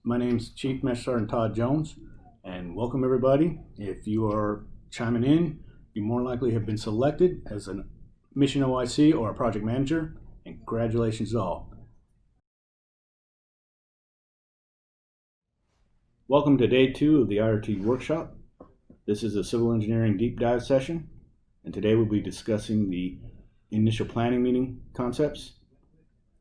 My name's Chief Master Sergeant Todd Jones, and welcome everybody. If you are chiming in, you more likely have been selected as a mission OIC or a project manager, and congratulations to all. Welcome to day 2 of the IRT workshop. This is a civil engineering deep dive session, and today we'll be discussing the initial planning meeting concepts.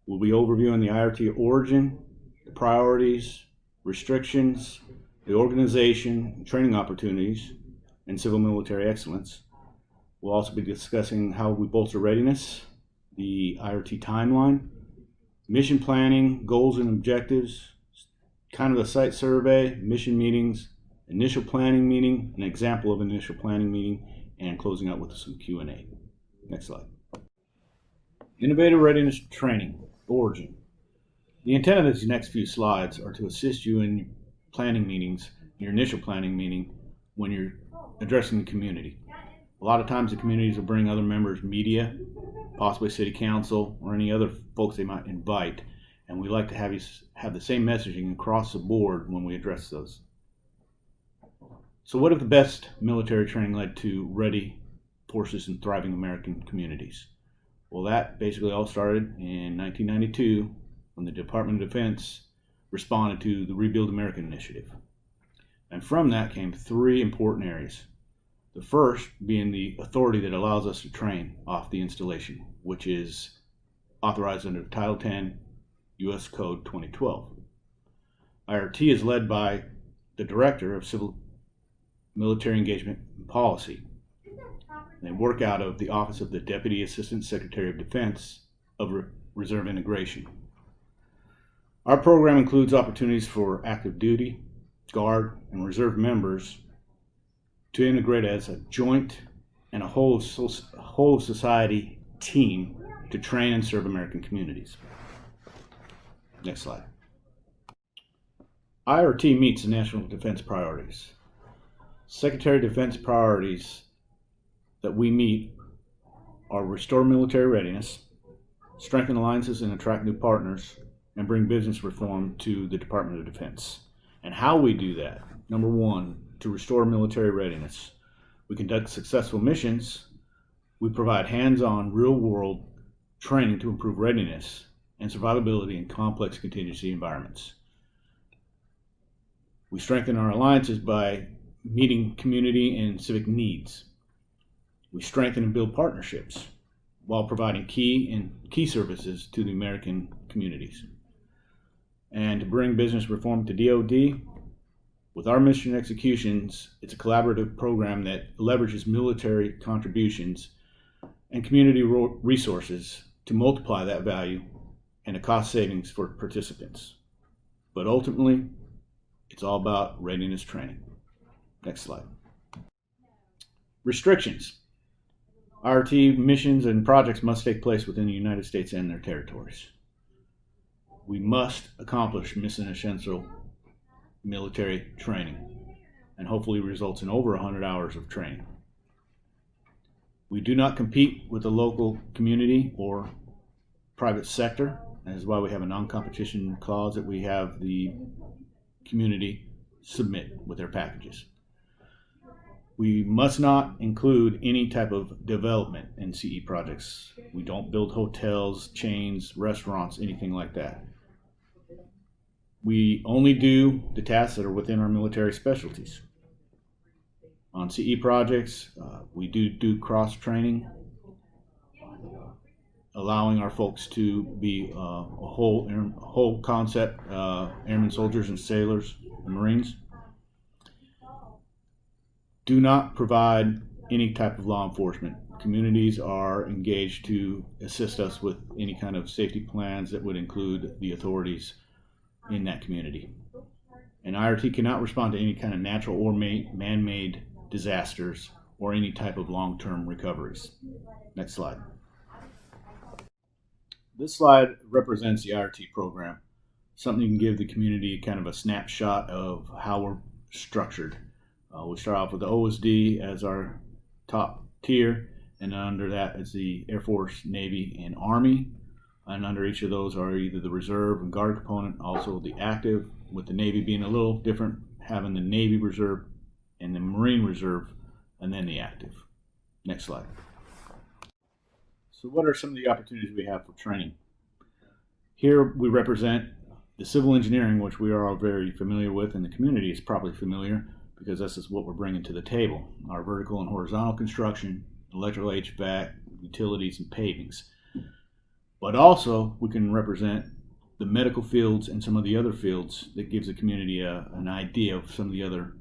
We'll be overviewing the IRT origin, the priorities, restrictions, the organization, training opportunities, and civil military excellence. We'll also be discussing how we bolster readiness, the IRT timeline, mission planning, goals and objectives, kind of a site survey, mission meetings, initial planning meeting, an example of an initial planning meeting, and closing out with some Q&A. Next slide. Innovative readiness training, origin. The intent of these next few slides are to assist you in your planning meetings, your initial planning meeting, when you're addressing the community. A lot of times the communities will bring other members, media, possibly city council, or any other folks they might invite, and we like to have you have the same messaging across the board when we address those. So what if the best military training led to ready forces and thriving American communities? Well, that basically all started in 1992 when the Department of Defense responded to the Rebuild America initiative. And from that came 3 important areas. The first being the authority that allows us to train off the installation, which is authorized under Title 10 U.S. Code 2012. IRT is led by the Director of Civil Military Engagement and Policy. And they work out of the Office of the Deputy Assistant Secretary of Defense of Reserve Integration. Our program includes opportunities for active duty, Guard, and Reserve members to integrate as a joint and a whole of society team to train and serve American communities. Next slide. IRT meets the national defense priorities. Secretary of Defense priorities that we meet are restore military readiness, strengthen alliances and attract new partners, and bring business reform to the Department of Defense. And how we do that: number 1, to restore military readiness. We conduct successful missions. We provide hands-on, real-world training to improve readiness and survivability in complex contingency environments. We strengthen our alliances by meeting community and civic needs. We strengthen and build partnerships while providing key services to the American communities. And to bring business reform to DoD, with our mission executions, it's a collaborative program that leverages military contributions and community resources to multiply that value and the cost savings for participants. But ultimately, it's all about readiness training. Next slide. Restrictions. IRT missions and projects must take place within the United States and their territories. We must accomplish mission essential military training, and hopefully results in over 100 hours of training. We do not compete with the local community or private sector. That is why we have a non-competition clause that we have the community submit with their packages. We must not include any type of development in CE projects. We don't build hotels, chains, restaurants, anything like that. We only do the tasks that are within our military specialties. On CE projects, we do cross-training, allowing our folks to be a whole concept, airmen, soldiers, and sailors, and Marines. Do not provide any type of law enforcement. Communities are engaged to assist us with any kind of safety plans that would include the authorities in that community. And IRT cannot respond to any kind of natural or man-made disasters or any type of long-term recoveries. Next slide. This slide represents the IRT program, something you can give the community kind of a snapshot of how we're structured. We start off with the OSD as our top tier, and under that is the Air Force, Navy, and Army. and under each of those are either the reserve and guard component, also the active, with the Navy being a little different, having the Navy reserve and the Marine reserve, and then the active. Next slide. So what are some of the opportunities we have for training? Here we represent the civil engineering, which we are all very familiar with, and the community is probably familiar because this is what we're bringing to the table. Our vertical and horizontal construction, electrical HVAC, utilities, and pavings. But also we can represent the medical fields and some of the other fields that gives the community an idea of some of the other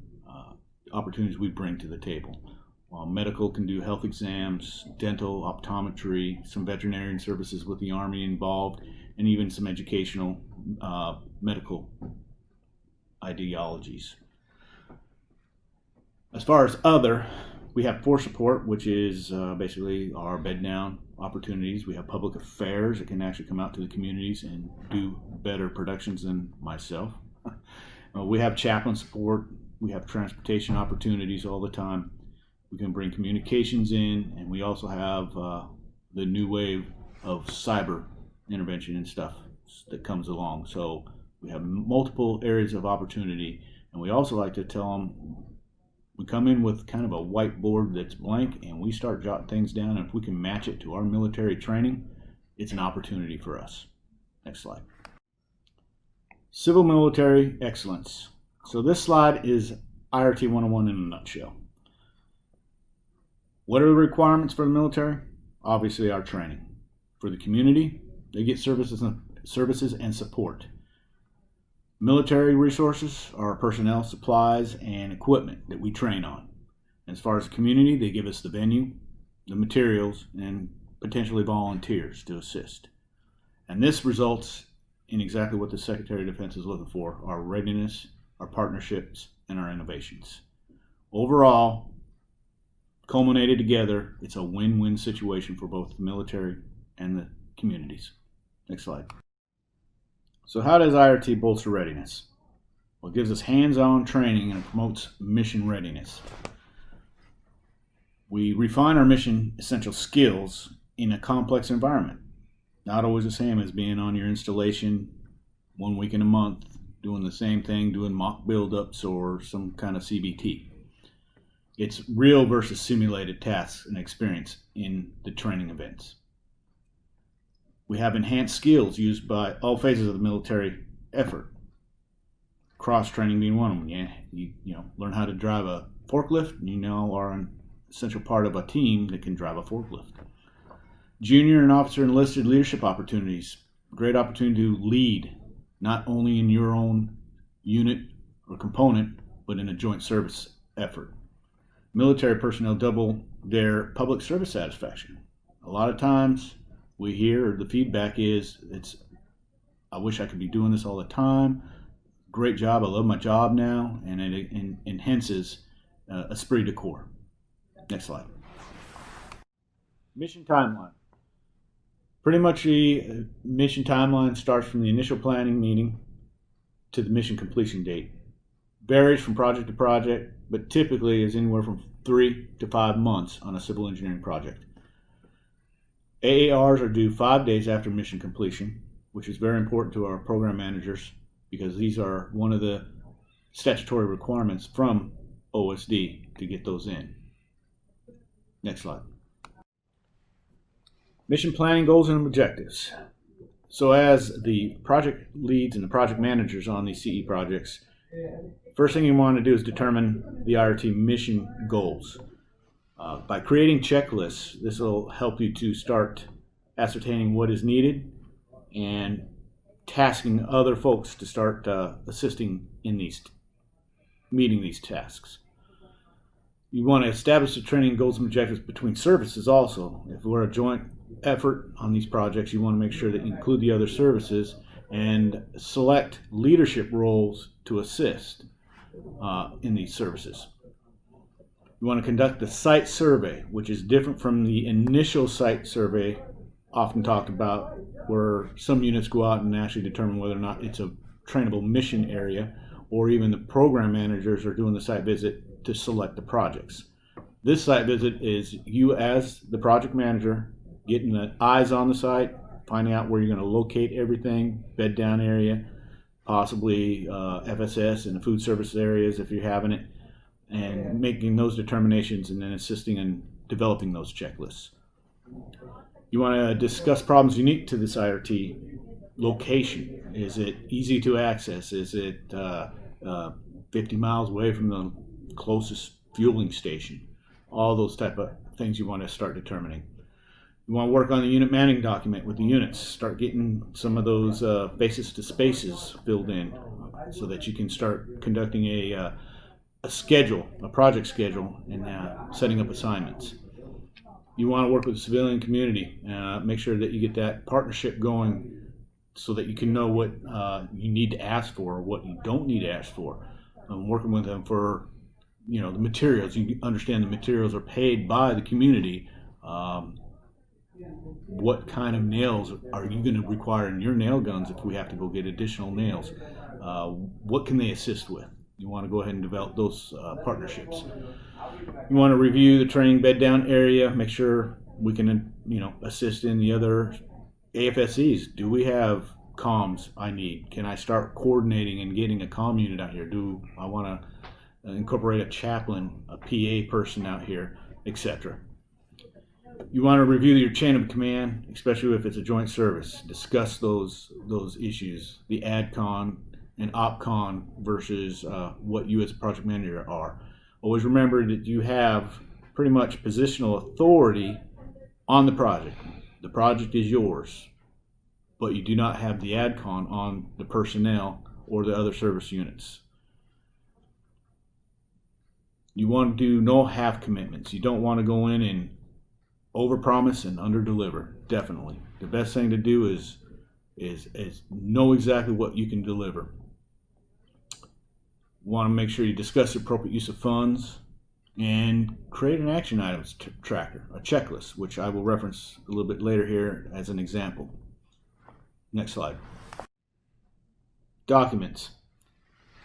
opportunities we bring to the table. While medical can do health exams, dental, optometry, some veterinarian services with the Army involved, and even some educational medical ideologies. As far as other, we have force support, which is basically our bed down opportunities. We have public affairs that can actually come out to the communities and do better productions than myself. We have chaplain support. We have transportation opportunities all the time. We can bring communications in, and we also have the new wave of cyber intervention and stuff that comes along. So we have multiple areas of opportunity, and we also like to tell them, we come in with kind of a whiteboard that's blank, and we start jotting things down, and if we can match it to our military training, it's an opportunity for us. Next slide. Civil military excellence. So this slide is IRT 101 in a nutshell. What are the requirements for the military? Obviously our training. For the community, they get services and support. Military resources are personnel, supplies, and equipment that we train on. As far as the community, they give us the venue, the materials, and potentially volunteers to assist. And this results in exactly what the Secretary of Defense is looking for: our readiness, our partnerships, and our innovations. Overall, culminated together, it's a win-win situation for both the military and the communities. Next slide. So how does IRT bolster readiness? Well, it gives us hands-on training and promotes mission readiness. We refine our mission essential skills in a complex environment. Not always the same as being on your installation 1 week in a month, doing the same thing, doing mock buildups or some kind of CBT. It's real versus simulated tasks and experience in the training events. We have enhanced skills used by all phases of the military effort. Cross-training being one of them. You learn how to drive a forklift, and you now are an essential part of a team that can drive a forklift. Junior and officer enlisted leadership opportunities. Great opportunity to lead, not only in your own unit or component, but in a joint service effort. Military personnel double their public service satisfaction. A lot of times we hear, or the feedback is, I wish I could be doing this all the time. Great job, I love my job now, and it enhances esprit de corps. Next slide. Mission timeline. Pretty much the mission timeline starts from the initial planning meeting to the mission completion date. Varies from project to project, but typically is anywhere from 3 to 5 months on a civil engineering project. AARs are due 5 days after mission completion, which is very important to our program managers because these are one of the statutory requirements from OSD to get those in. Next slide. Mission planning, goals, and objectives. So as the project leads and the project managers on these CE projects, first thing you want to do is determine the IRT mission goals. By creating checklists, this will help you to start ascertaining what is needed and tasking other folks to start assisting in meeting these tasks. You want to establish the training goals and objectives between services also. If we're a joint effort on these projects, you want to make sure that you include the other services and select leadership roles to assist in these services. You want to conduct the site survey, which is different from the initial site survey often talked about, where some units go out and actually determine whether or not it's a trainable mission area, or even the program managers are doing the site visit to select the projects. This site visit is you as the project manager getting the eyes on the site, finding out where you're going to locate everything, bed down area, possibly FSS and the food service areas if you're having it, and making those determinations and then assisting in developing those checklists. You want to discuss problems unique to this IRT location. Is it easy to access? Is it 50 miles away from the closest fueling station? All those type of things you want to start determining. You want to work on the unit manning document with the units. Start getting some of those basis to spaces filled in so that you can start conducting a schedule, a project schedule, and setting up assignments. You want to work with the civilian community. Make sure that you get that partnership going so that you can know what you need to ask for or what you don't need to ask for. Working with them for the materials. You understand the materials are paid by the community. What kind of nails are you going to require in your nail guns if we have to go get additional nails? What can they assist with? You want to go ahead and develop those partnerships. You want to review the training bed down area, make sure we can assist in the other AFSCs. Do we have comms I need? Can I start coordinating and getting a comm unit out here? Do I want to incorporate a chaplain, a PA person out here, etc.? You want to review your chain of command, especially if it's a joint service. Discuss those issues, the AdCon and OpCon versus what you as a project manager are. Always remember that you have pretty much positional authority on the project. The project is yours, but you do not have the AdCon on the personnel or the other service units. You want to do no half commitments. You don't want to go in and overpromise and underdeliver. Definitely. The best thing to do is know exactly what you can deliver. Want to make sure you discuss the appropriate use of funds and create an action items tracker, a checklist, which I will reference a little bit later here as an example. Next slide. Documents.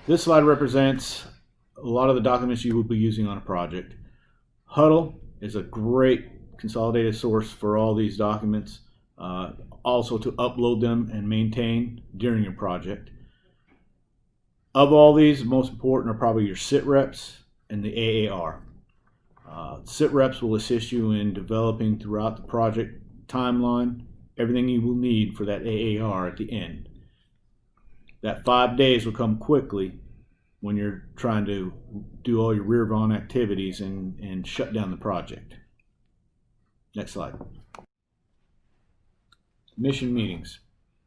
This slide represents a lot of the documents you will be using on a project. Huddle is a great consolidated source for all these documents, also to upload them and maintain during your project. Of all these, the most important are probably your sit reps and the AAR. Sit reps will assist you in developing throughout the project timeline everything you will need for that AAR at the end. That 5 days will come quickly when you're trying to do all your rear-on activities and shut down the project. Next slide. Mission meetings.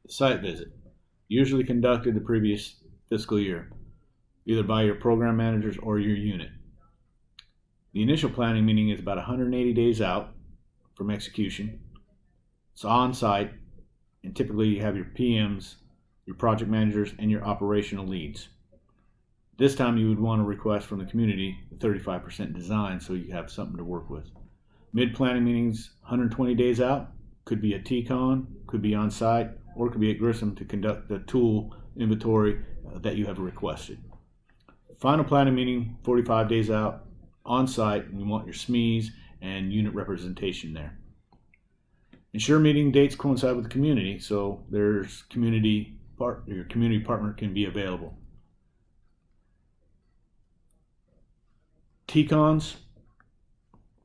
Site visit. Usually conducted the previous fiscal year, either by your program managers or your unit. The initial planning meeting is about 180 days out from execution. It's on site, and typically you have your PMs, your project managers, and your operational leads. This time you would want to request from the community the 35% design so you have something to work with. Mid-planning meetings, 120 days out, could be a TCON, could be on site, or it could be at Grissom to conduct the tool inventory that you have requested. Final planning meeting, 45 days out, on site, and you want your SMEs and unit representation there. Ensure meeting dates coincide with the community, so there's your community partner can be available. TCONs,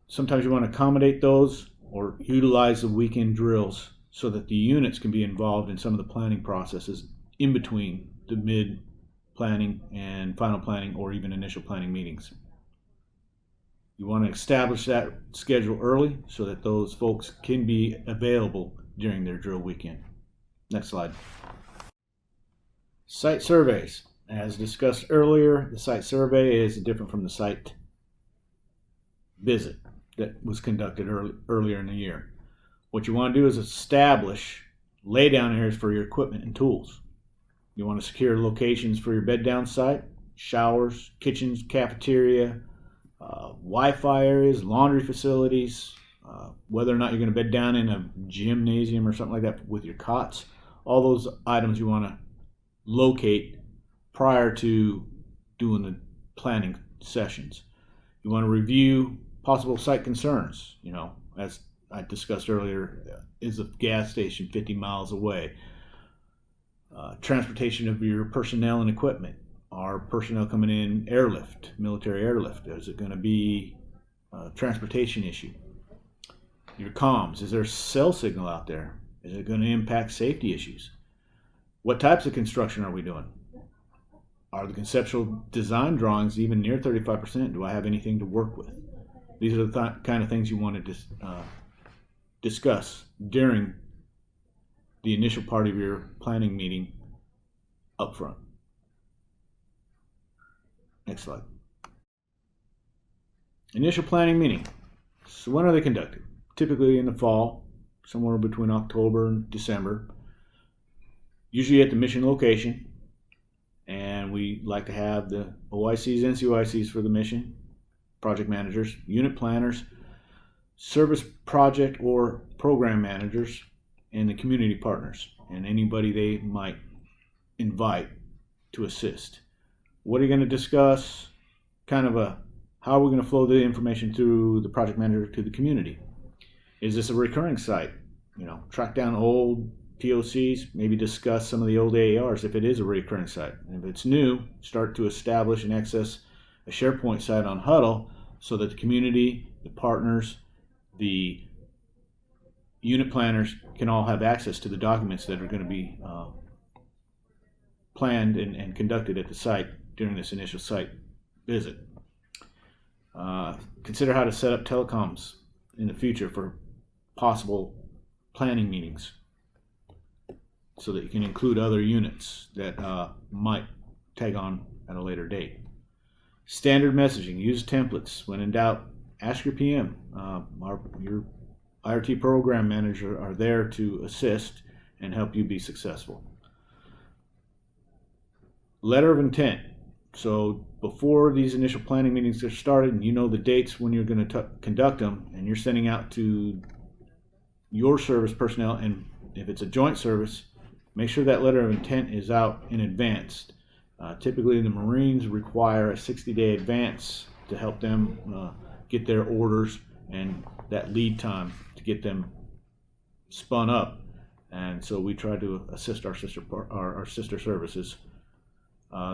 sometimes you want to accommodate those or utilize the weekend drills so that the units can be involved in some of the planning processes in between the mid planning and final planning or even initial planning meetings. You want to establish that schedule early so that those folks can be available during their drill weekend. Next slide. Site surveys. As discussed earlier, the site survey is different from the site visit that was conducted earlier in the year. What you want to do is establish laydown areas for your equipment and tools. You want to secure locations for your bed down site, showers, kitchens, cafeteria, Wi-Fi areas, laundry facilities, whether or not you're going to bed down in a gymnasium or something like that with your cots. All those items you want to locate prior to doing the planning sessions. You want to review possible site concerns. As I discussed earlier, is a gas station 50 miles away? Transportation of your personnel and equipment. Are personnel coming in airlift, military airlift? Is it going to be a transportation issue? Your comms, is there a cell signal out there? Is it going to impact safety issues? What types of construction are we doing? Are the conceptual design drawings even near 35%? Do I have anything to work with? These are the kind of things you want to discuss during the initial part of your planning meeting up front. Next slide. Initial planning meeting. So when are they conducted? Typically in the fall, somewhere between October and December. Usually at the mission location. And we like to have the OICs, NCOICs for the mission, project managers, unit planners, service project or program managers, and the community partners, and anybody they might invite to assist. What are you going to discuss? Kind of how are we going to flow the information through the project manager to the community? Is this a recurring site? Track down old POCs, maybe discuss some of the old AARs if it is a recurring site. And if it's new, start to establish and access a SharePoint site on Huddle so that the community, the partners, the unit planners can all have access to the documents that are going to be planned and conducted at the site during this initial site visit. Consider how to set up telecoms in the future for possible planning meetings so that you can include other units that might tag on at a later date. Standard messaging, use templates. When in doubt, ask your PM. Your IRT Program manager are there to assist and help you be successful. Letter of intent. So before these initial planning meetings get started and you know the dates when you're going to conduct them, and you're sending out to your service personnel, and if it's a joint service, make sure that letter of intent is out in advance. Typically the Marines require a 60-day advance to help them get their orders and that lead time to get them spun up, and so we try to assist our sister services.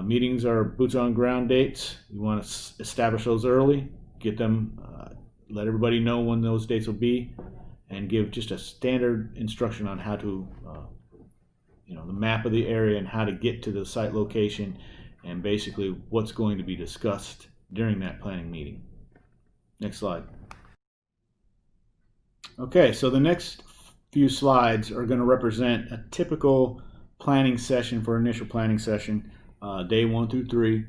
Meetings are boots on ground dates. You want to establish those early, get them, let everybody know when those dates will be, and give just a standard instruction on how to, the map of the area and how to get to the site location, and basically what's going to be discussed during that planning meeting. Next slide. Okay, so the next few slides are going to represent a typical planning session for initial planning session, day 1 through 3.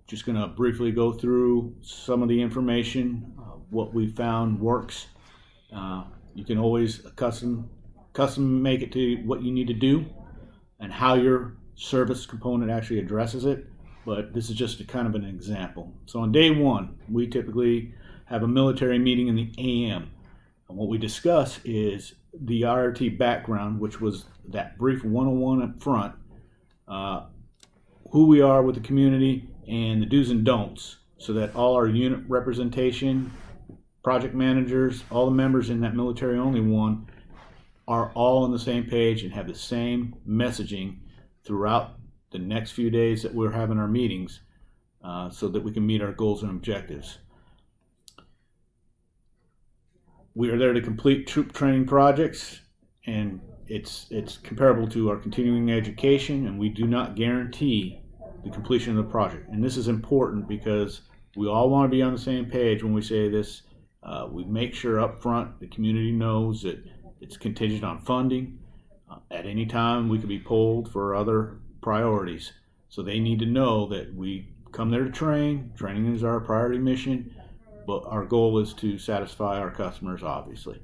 Just going to briefly go through some of the information, what we found works. You can always custom make it to what you need to do and how your service component actually addresses it, but this is just a kind of an example. So on day 1, we typically have a military meeting in the AM. And what we discuss is the IRT background, which was that brief 101 up front, who we are with the community, and the do's and don'ts, so that all our unit representation, project managers, all the members in that military only one are all on the same page and have the same messaging throughout the next few days that we're having our meetings, so that we can meet our goals and objectives. We are there to complete troop training projects, and it's comparable to our continuing education, and we do not guarantee the completion of the project. And this is important because we all want to be on the same page when we say this. We make sure up front the community knows that it's contingent on funding. At any time we could be pulled for other priorities. So they need to know that we come there to train. Training is our priority mission, but our goal is to satisfy our customers, obviously.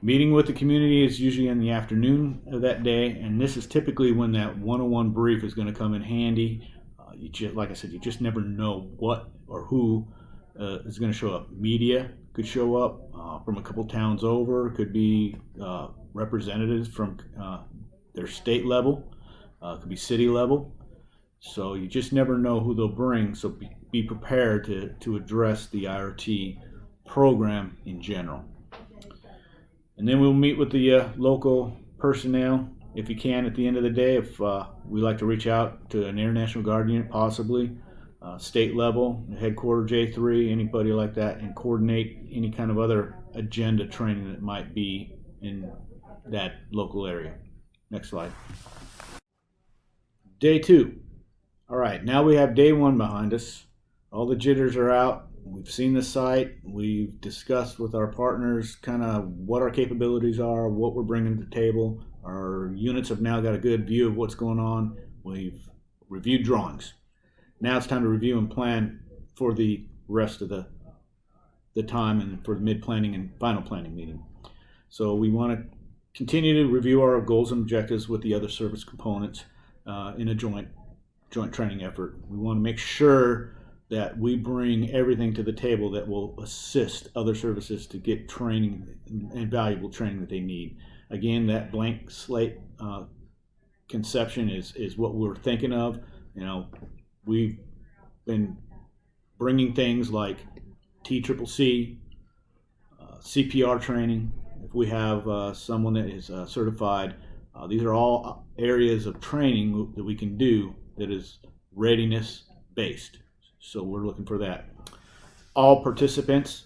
Meeting with the community is usually in the afternoon of that day, and this is typically when that 101 brief is going to come in handy. Like I said, you just never know what or who is going to show up. Media could show up from a couple towns over. Could be representatives from their state level. Could be city level. So you just never know who they'll bring. So be prepared to address the IRT program in general. And then we'll meet with the local personnel if you can at the end of the day. If we like to reach out to an International Guard unit, possibly state level, headquarter J3, anybody like that, and coordinate any kind of other agenda training that might be in that local area. Next slide. Day 2. All right, now we have day 1 behind us. All the jitters are out. We've seen the site. We've discussed with our partners kind of what our capabilities are, what we're bringing to the table. Our units have now got a good view of what's going on. We've reviewed drawings. Now it's time to review and plan for the rest of the time and for the mid-planning and final planning meeting. So we want to continue to review our goals and objectives with the other service components in a joint training effort. We want to make sure that we bring everything to the table that will assist other services to get training and valuable training that they need. Again, that blank slate conception is what we're thinking of. You know, we've been bringing things like TCCC, CPR training. If we have someone that is certified, these are all areas of training that we can do that is readiness based. So we're looking for that. All participants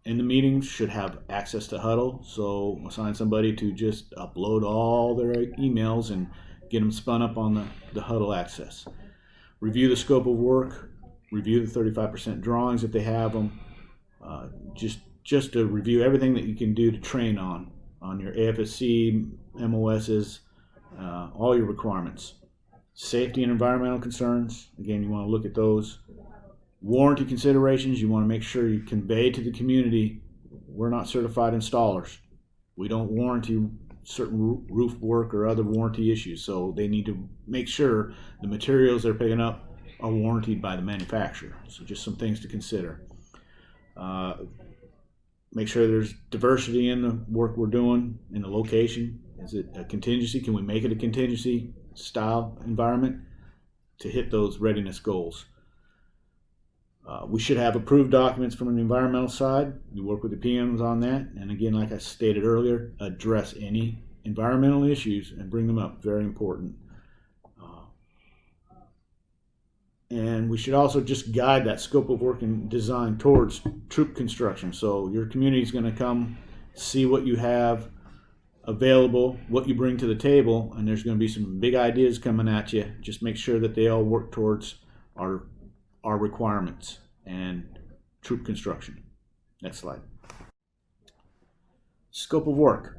in the meetings should have access to Huddle, so assign somebody to just upload all their emails and get them spun up on the Huddle access. Review the scope of work, review the 35% drawings if they have them, just to review everything that you can do to train on your AFSC, MOSs, all your requirements. Safety and environmental concerns, again, you want to look at those. Warranty considerations, you want to make sure you convey to the community, we're not certified installers. We don't warranty certain roof work or other warranty issues, so they need to make sure the materials they're picking up are warranted by the manufacturer. So just some things to consider. Make sure there's diversity in the work we're doing, in the location. Is it a contingency? Can we make it a contingency style environment to hit those readiness goals? We should have approved documents from the environmental side. We work with the PMs on that. And again, like I stated earlier, address any environmental issues and bring them up. Very important. And we should also just guide that scope of work and design towards troop construction. So your community is going to come see what you have available, what you bring to the table, and there's going to be some big ideas coming at you. Just make sure that they all work towards our requirements and troop construction. Next slide. Scope of work.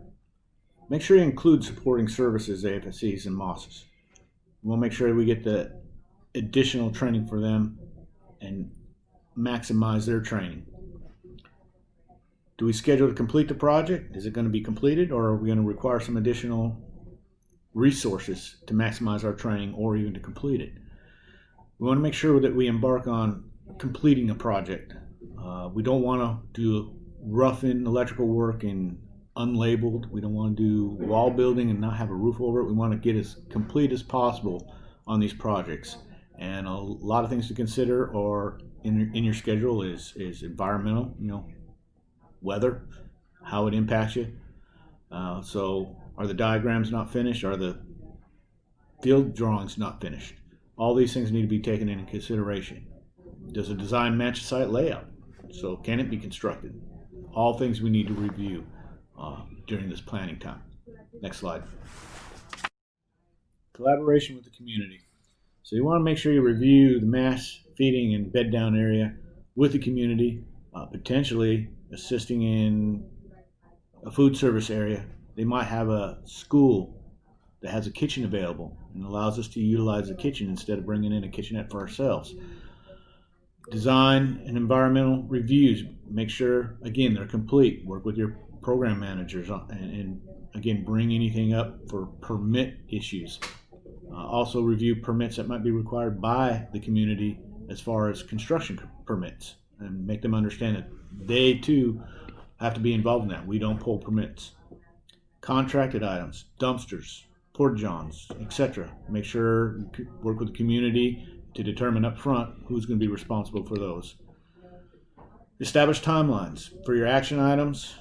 Make sure you include supporting services, AFSCs, and MOSs. We want to make sure we get the additional training for them and maximize their training. Do we schedule to complete the project? Is it going to be completed, or are we going to require some additional resources to maximize our training or even to complete it? We want to make sure that we embark on completing a project. We don't want to do rough-in electrical work and unlabeled. We don't want to do wall building and not have a roof over it. We want to get as complete as possible on these projects. And a lot of things to consider or in your schedule is environmental, weather, how it impacts you. So are the diagrams not finished? Are the field drawings not finished? All these things need to be taken into consideration. Does a design match the site layout? So can it be constructed? All things we need to review during this planning time. Next slide. Collaboration with the community. So you want to make sure you review the mass feeding and bed down area with the community, potentially assisting in a food service area. They might have a school that has a kitchen available and allows us to utilize the kitchen instead of bringing in a kitchenette for ourselves. Design and environmental reviews. Make sure, again, they're complete. Work with your program managers and again, bring anything up for permit issues. Also review permits that might be required by the community as far as construction permits, and make them understand that they too have to be involved in that. We don't pull permits. Contracted items, dumpsters, porta-johns, etc. Make sure you work with the community to determine up front who's going to be responsible for those. Establish timelines for your action items.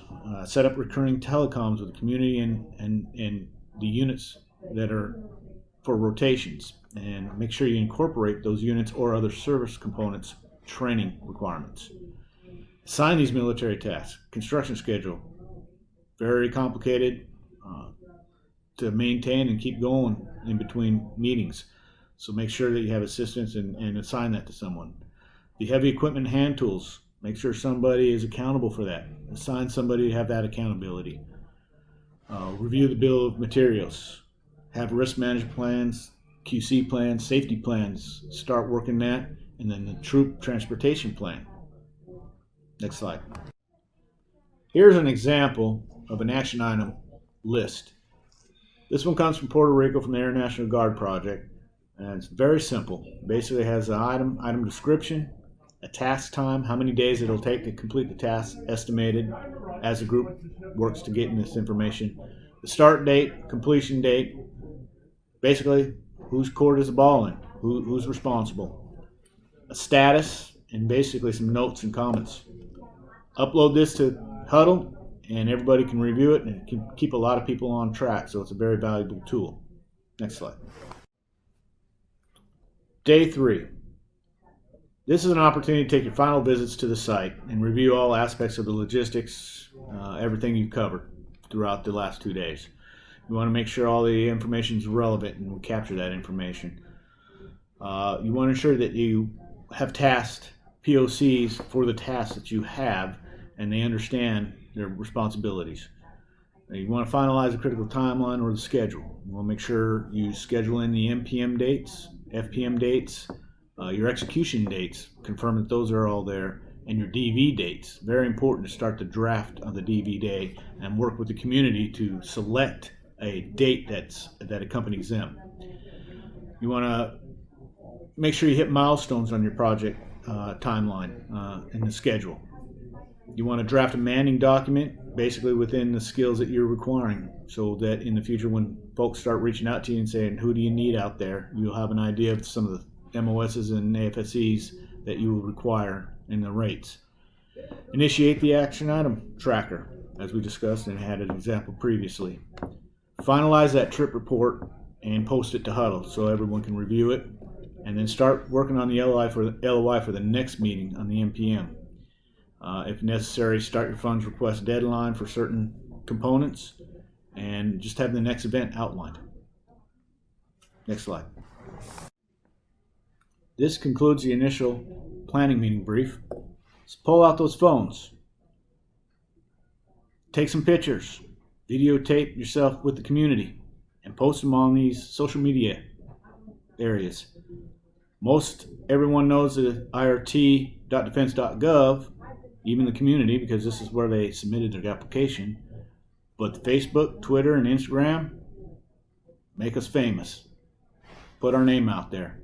Set up recurring telecoms with the community and the units that are for rotations, and make sure you incorporate those units or other service components training requirements. Assign these military tasks. Construction schedule, very complicated to maintain and keep going in between meetings, so make sure that you have assistance and assign that to someone. The heavy equipment hand tools, make sure somebody is accountable for that. Assign somebody to have that accountability. Review the bill of materials. Have risk management plans, QC plans, safety plans. Start working that. And then the troop transportation plan. Next slide. Here's an example of an action item list. This one comes from Puerto Rico from the Air National Guard project. And it's very simple. Basically has an item description, a task time, how many days it'll take to complete the task estimated as the group works to get in this information, the start date, completion date, basically whose court is the ball in, who's responsible, a status, and basically some notes and comments. Upload this to Huddle and everybody can review it, and it can keep a lot of people on track, so it's a very valuable tool. Next slide. Day 3. This is an opportunity to take your final visits to the site and review all aspects of the logistics, everything you've covered throughout the last 2 days. You want to make sure all the information is relevant and we capture that information. You want to ensure that you have tasked POCs for the tasks that you have and they understand their responsibilities. You want to finalize a critical timeline or the schedule. You want to make sure you schedule in the MPM dates, FPM dates, your execution dates, confirm that those are all there, and your DV dates. Very important to start the draft of the DV day and work with the community to select a date that accompanies them. You want to make sure you hit milestones on your project timeline in the schedule. You want to draft a manning document basically within the skills that you're requiring, so that in the future when folks start reaching out to you and saying, who do you need out there, you'll have an idea of some of the MOSs and AFSEs that you will require in the rates. Initiate the action item tracker, as we discussed and had an example previously. Finalize that trip report and post it to Huddle so everyone can review it, and then start working on the LOI for the next meeting on the MPM. If necessary, start your funds request deadline for certain components and just have the next event outlined. Next slide. This concludes the initial planning meeting brief. Let's pull out those phones. Take some pictures. Videotape yourself with the community and post them on these social media areas. Most everyone knows the IRT.defense.gov, even the community, because this is where they submitted their application. But Facebook, Twitter, and Instagram, make us famous. Put our name out there.